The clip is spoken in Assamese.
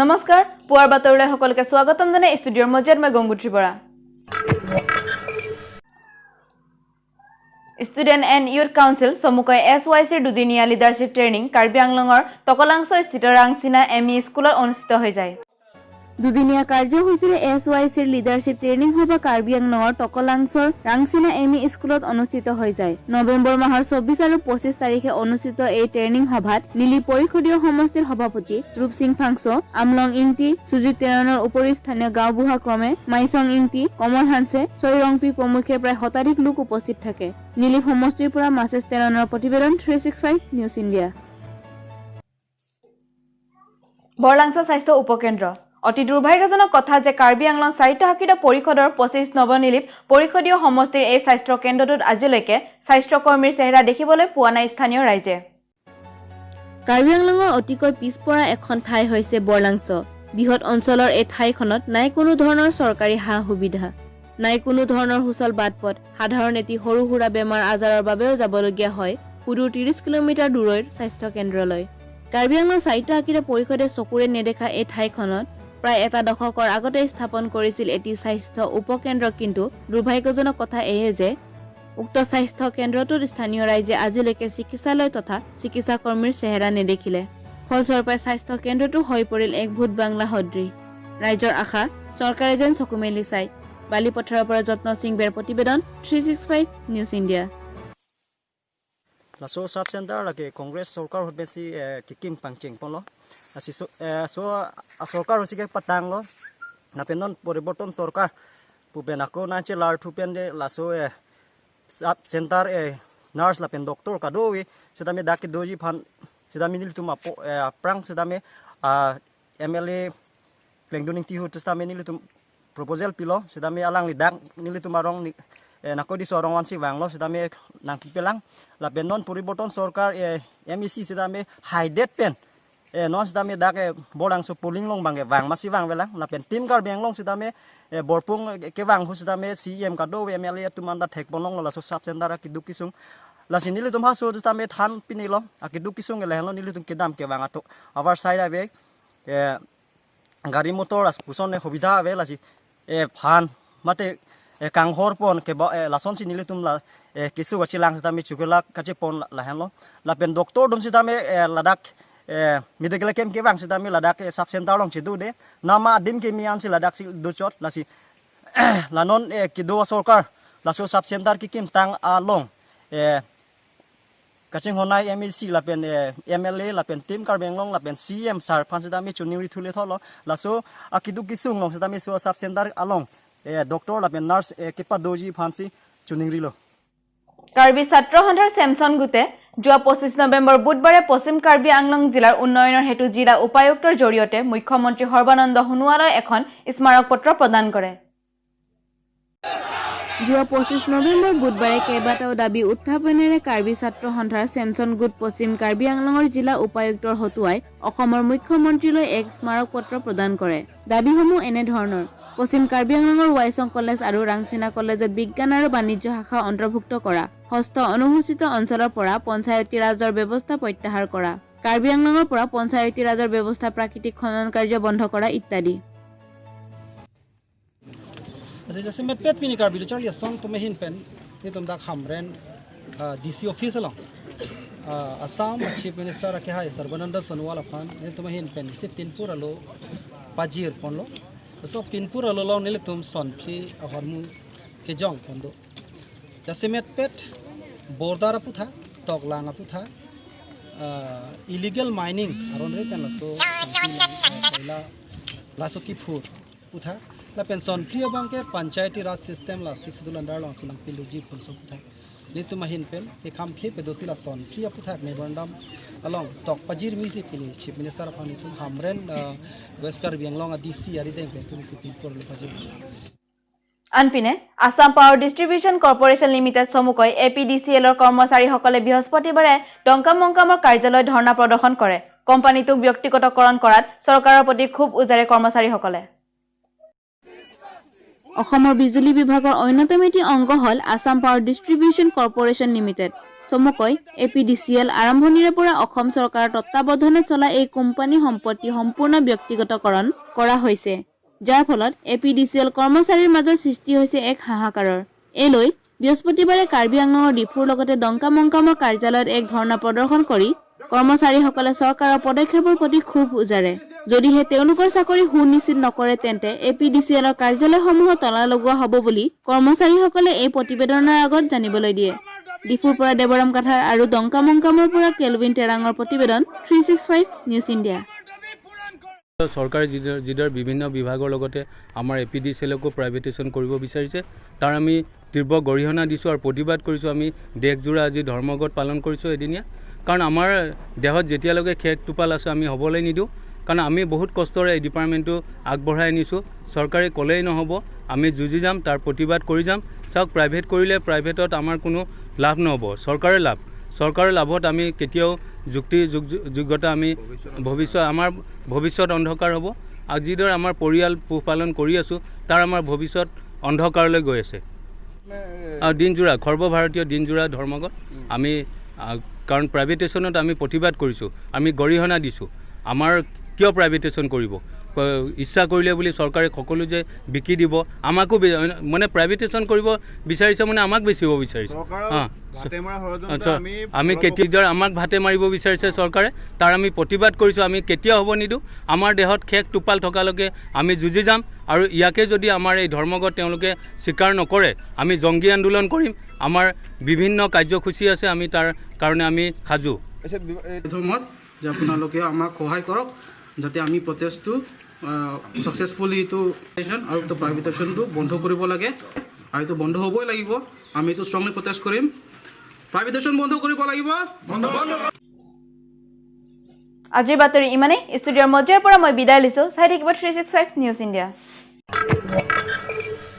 নমস্কাৰ পুৱাৰ বাতৰিলৈ সকলোকে স্বাগতম জনাই ষ্টুডিঅ'ৰ মজিয়াত মই Gangotri Bora student and youth council চমুকৈ SYCৰ দুদিনীয়া লিডাৰশ্বিপ ট্ৰেইনিং কাৰ্বি আংলঙৰ টকলাংছ স্থিত ৰাংচিনা এমই স্কুলত অনুষ্ঠিত হৈ যায় দুদিনীয়া কাৰ্যসূচীৰে SYCৰ লিডাৰশ্বিপ ট্ৰেইনিং সভা কাৰ্বি আংলঙৰ টকলাংছৰ ৰাংচিনা এমই স্কুলত অনুষ্ঠিত হৈ যায় নৱেম্বৰ মাহৰ 24 আৰু 25 তাৰিখে অনুষ্ঠিত এই ট্ৰেইনিং সভাত নীলি পৰিষদীয় সমষ্টিৰ সভাপতি ৰূপসিং ফাংছো আমলং ইংটি সুজিত তেৰণৰ উপৰি স্থানীয় গাঁওবুঢ়া ক্ৰমে মাইচং ইংটি কমল হানছে ছয়ৰংপি প্ৰমুখ্যে প্ৰায় শতাধিক লোক উপস্থিত থাকে নীলি সমষ্টিৰ পৰা মাছেছ তেৰণৰ প্ৰতিবেদন 365 নিউজ ইণ্ডিয়া বৰলাংছা স্বাস্থ্য উপকেন্দ্ৰ অতি দুৰ্ভাগ্যজনক কথা যে কাৰ্বি আংলং চাৰিটাহাকিত পৰিষদৰ 25 নৱনিলিপ পৰিষদীয় সমষ্টিৰ এই স্বাস্থ্য কেন্দ্ৰটোত আজিলৈকে স্বাস্থ্যকৰ্মীৰ চেহেৰা দেখিবলৈ পোৱা নাই স্থানীয় ৰাইজে কাৰ্বি আংলঙৰ অতিকৈ পিছপৰা এখন ঠাই হৈছে বৰলাংছ বৃহৎ অঞ্চলৰ এই ঠাইখনত নাই কোনো ধৰণৰ চৰকাৰী সুবিধা নাই কোনো ধৰণৰ হুচল বাটপথ সাধাৰণ এটি সৰু সুৰা বেমাৰ আজাৰৰ বাবেও যাবলগীয়া হয় পুৰুৰ 30 কিলোমিটাৰ দূৰৰ স্বাস্থ্য কেন্দ্ৰলৈ কাৰ্বি আংলং চাৰিটাহাকিত পৰিষদে চকুৰে নেদেখা এই ঠাইখনত প্ৰায় এটা দশকৰ আগতে স্থাপন কৰিছিল এটি স্বাস্থ্য উপকেন্দ্ৰ কিন্তু দুৰ্ভাগ্যজনক কথা এয়ে যে উক্ত স্বাস্থ্য কেন্দ্ৰটোৰ স্থানীয় ৰাইজে আজিলৈকে চিকিৎসালয় তথা চিকিৎসা কৰ্মীৰ চেহেৰা নেদেখিলে ফলস্বৰূপে স্বাস্থ্য কেন্দ্ৰটো হৈ পৰিল এক ভূত বাংলা সদৃশ ৰাইজৰ আশা চৰকাৰে যেন চকু মেলি চাই বালিপথাৰৰ পৰা যত্ন সিং বেৰ প্ৰতিবেদন 365 news India laso sub center lagi kongres sorkar hobesi kikim pangching polo asi so sorkar hosike patang lo napenon poriborton sorkar pubenako nanche lar thupen de laso sub center nurse lapen doctor kadoi sedame daki doji phan sedame nilitum prang sedame MLA plengdoning tihu sedame nilitum proposal pilo sedame alang lidang nilitum arong nakodi sorong wansi wanglo sedame nangki pelang la benon puriborton sorkar MEC sedame haidet pen non sedame dak bodang so puling long bangge wang masi wang belang la pen tim kar benglong sedame borpung ke wang hu sedame CM kado MLA tumanda thek bonong la so sub center akiduk kisung la sinili tum haso sedame than pinilo akiduk kisung le helo nili tum kedam ke wang ato our side ave gari motor as pusone hobida ave la si phan mate kanghor pon ke lason si nilitum la kisu gachi lang sedame chugela kache pon la henlo la pen doctor dum sedame ladak medical camp ke bang sedame ladak sub center long chidu de nama dim ke mian si ladak si duchot la si lanon kido sorkar la so sub center ki kim tang along kaching honai MEC la pen MLA la pen tim kar benglong la pen CM sar phan sedame chuniwi thule tholo la so akidu kisung long sedame so sub center along doctor la pen nurse kepa doji phansi chuningri lo Karbi ছাত্ৰ সন্থাৰ চেমছন গুটে যোৱা 25 নৱেম্বৰ বুধবাৰে পশ্চিম কাৰ্বি আংলং জিলাৰ উন্নয়নৰ হেতু জিলা উপায়ুক্তৰ জৰিয়তে মুখ্যমন্ত্ৰী সৰ্বানন্দ সোণোৱাললৈ এখন স্মাৰক পত্ৰ প্ৰদান কৰে যোৱা 25 নৱেম্বৰ বুধবাৰে কেইবাটাও দাবী উত্থাপনেৰে কাৰ্বি ছাত্ৰ সন্থাৰ চেমছন গুট পশ্চিম কাৰ্বি আংলঙৰ জিলা উপায়ুক্তৰ হতুৱাই অসমৰ মুখ্যমন্ত্ৰীলৈ এক স্মাৰক পত্ৰ প্ৰদান কৰে দাবীসমূহ এনে ধৰণৰ পশ্চিম কাৰ্বি আংলঙৰ ৱাইচং কলেজ আৰু ৰাংচিনা কলেজত বিজ্ঞান আৰু বাণিজ্য শাখা অন্তৰ্ভুক্ত কৰা হস্ত অনুসূচিত অঞ্চলৰ পৰা পঞ্চায়তী ৰাজৰ ব্যৱস্থা প্ৰত্যাহাৰ কৰা কাৰ্বি আংলঙৰ পৰা পঞ্চায়তী ৰাজৰ ব্যৱস্থা প্ৰাকৃতিক খনন কাৰ্য বন্ধ কৰা ইত্যাদি जैसे मैं पेट पिनी कार्बी तो चलिए सॉन्ग तो मैं हिन पेन ये तुम दाख हमरेन DC office allow Assam chief minister रखे हाय सर्बानंद सोनोवाल अफान ये तुम हिन पेन से पिनपुर अलो पाजीर पन लो तो पिनपुर अलो लो नेले तुम सॉन्फ्री हरमु के जोंग पन दो जैसे मैं पेट बोरदार पुथा तोगलांग पुथा इलीगल माइनिंग अरोन रे pen लसो La lasso key फूर पुथा la pension free bang ke panchayati raj system la 6 dulandar long sulang piluji phulso putha nitu mahin pen ke kham khe pe dosila son free putha memorandum along tok pajir mi si pili chief minister of nitu hamren west karbi anglong DC ari deng pe tu si pil por pajir আনপিনে Assam power distribution corporation limited চমুকৈ APDCLৰ কৰ্মচাৰীসকলে বৃহস্পতিবাৰে ডংকামংকামৰ কাৰ্যালয়ত ধৰ্ণা প্ৰদৰ্শন কৰে কোম্পানীটোক ব্যক্তিগতকৰণ কৰাত চৰকাৰৰ প্ৰতি খুব উজাৰে কৰ্মচাৰীসকলে অসমৰ বিজুলী বিভাগৰ অন্যতম এটি অংগ হল Assam power distribution corporation limited চমুকৈ APDCL আৰম্ভণিৰে পৰা অসম চৰকাৰৰ তত্ত্বাৱধানত চলা এই কোম্পানী সম্পত্তি সম্পূৰ্ণ ব্যক্তিগতকৰণ কৰা হৈছে যাৰ ফলত APDCL কৰ্মচাৰীৰ মাজত সৃষ্টি হৈছে এক হাহাকাৰৰ এলৈ বৃহস্পতিবাৰে কাৰ্বি আংলঙৰ ডিফুৰ লগতে ডংকামংকামৰ কাৰ্যালয়ত এক ধৰ্ণা প্ৰদৰ্শন কৰি কৰ্মচাৰীসকলে চৰকাৰৰ পদক্ষেপৰ প্ৰতি ক্ষোভ উজাৰে যদিহে তেওঁলোকৰ চাকৰি সুনিশ্চিত নকৰে তেন্তে APDCLৰ কাৰ্যালয়সমূহত তলা লগোৱা হ'ব বুলি কৰ্মচাৰীসকলে এই প্ৰতিবেদনৰ আগত জানিবলৈ দিয়ে ডিফুৰ পৰা দেৱৰাম কাঠাৰ আৰু ডংকামংকামৰ পৰা কেলভিন টেৰাঙৰ প্ৰতিবেদন 365 নিউজ ইণ্ডিয়া চৰকাৰে যিদৰে বিভিন্ন বিভাগৰ লগতে আমাৰ APDCLকো প্ৰাইভেটাইজেশ্যন কৰিব বিচাৰিছে তাৰ আমি তীব্ৰ গৰিহণা দিছোঁ আৰু প্ৰতিবাদ কৰিছোঁ আমি দেশজোৰা আজি ধৰ্মঘট পালন কৰিছোঁ এদিনীয়া কাৰণ আমাৰ দেহত যেতিয়ালৈকে খেক টোপাল আছে আমি হ'বলৈ নিদিওঁ কাৰণ আমি বহুত কষ্টৰে এই ডিপাৰ্টমেণ্টটো আগবঢ়াই নিছোঁ চৰকাৰে ক'লেই নহ'ব আমি যুঁজি যাম তাৰ প্ৰতিবাদ কৰি যাম চাওক প্ৰাইভেট কৰিলে প্ৰাইভেটত আমাৰ কোনো লাভ নহ'ব চৰকাৰৰ লাভত আমি কেতিয়াও যোগ্যতা আমি আমাৰ ভৱিষ্যত অন্ধকাৰ হ'ব আৰু যিদৰে আমাৰ পৰিয়াল পোহপালন কৰি আছোঁ তাৰ আমাৰ ভৱিষ্যত অন্ধকাৰলৈ গৈ আছে আৰু দিনজোৰা সৰ্বভাৰতীয় দিনজোৰা ধৰ্মঘট আমি কাৰণ প্ৰাইভেটাইজেশ্যনত আমি প্ৰতিবাদ কৰিছোঁ আমি গৰিহণা দিছোঁ আমাৰ কিয় প্ৰাইভেটাইজেশ্যন কৰিব ইচ্ছা কৰিলে বুলি চৰকাৰে সকলো যে বিকি দিব আমাকো মানে প্ৰাইভেটাইজেশ্যন কৰিব বিচাৰিছে মানে আমাক বেচিব বিচাৰিছে আমি কেতিয়া আমাক ভাতে মাৰিব বিচাৰিছে চৰকাৰে তাৰ আমি প্ৰতিবাদ কৰিছোঁ আমি কেতিয়াও হ'ব নিদিওঁ আমাৰ দেহত খেক টোপাল থকালৈকে আমি যুঁজি যাম আৰু ইয়াকে যদি আমাৰ এই ধৰ্মঘট তেওঁলোকে স্বীকাৰ নকৰে আমি জংগী আন্দোলন কৰিম আমাৰ বিভিন্ন কাৰ্যসূচী আছে আমি তাৰ কাৰণে আমি সাজু ধৰ্মত যে আপোনালোকে আমাক সহায় কৰক যাতে আমি প্ৰটেষ্টটো সাকসেসফুলি এইটো আৰু এইটো প্ৰাইভেটাইজেশ্যনটো বন্ধ কৰিব লাগে আৰু এইটো বন্ধ হ'বই লাগিব আমি এইটো ষ্ট্ৰংলি প্ৰটেষ্ট কৰিম প্ৰাইভেটাইজেশ্যন বন্ধ কৰিব লাগিব আজিৰ বাতৰি ইমানেই ষ্টুডিঅ'ৰ মজিয়াৰ পৰা মই বিদায় লৈছোঁ চাই থাকিব 365 নিউজ ইণ্ডিয়া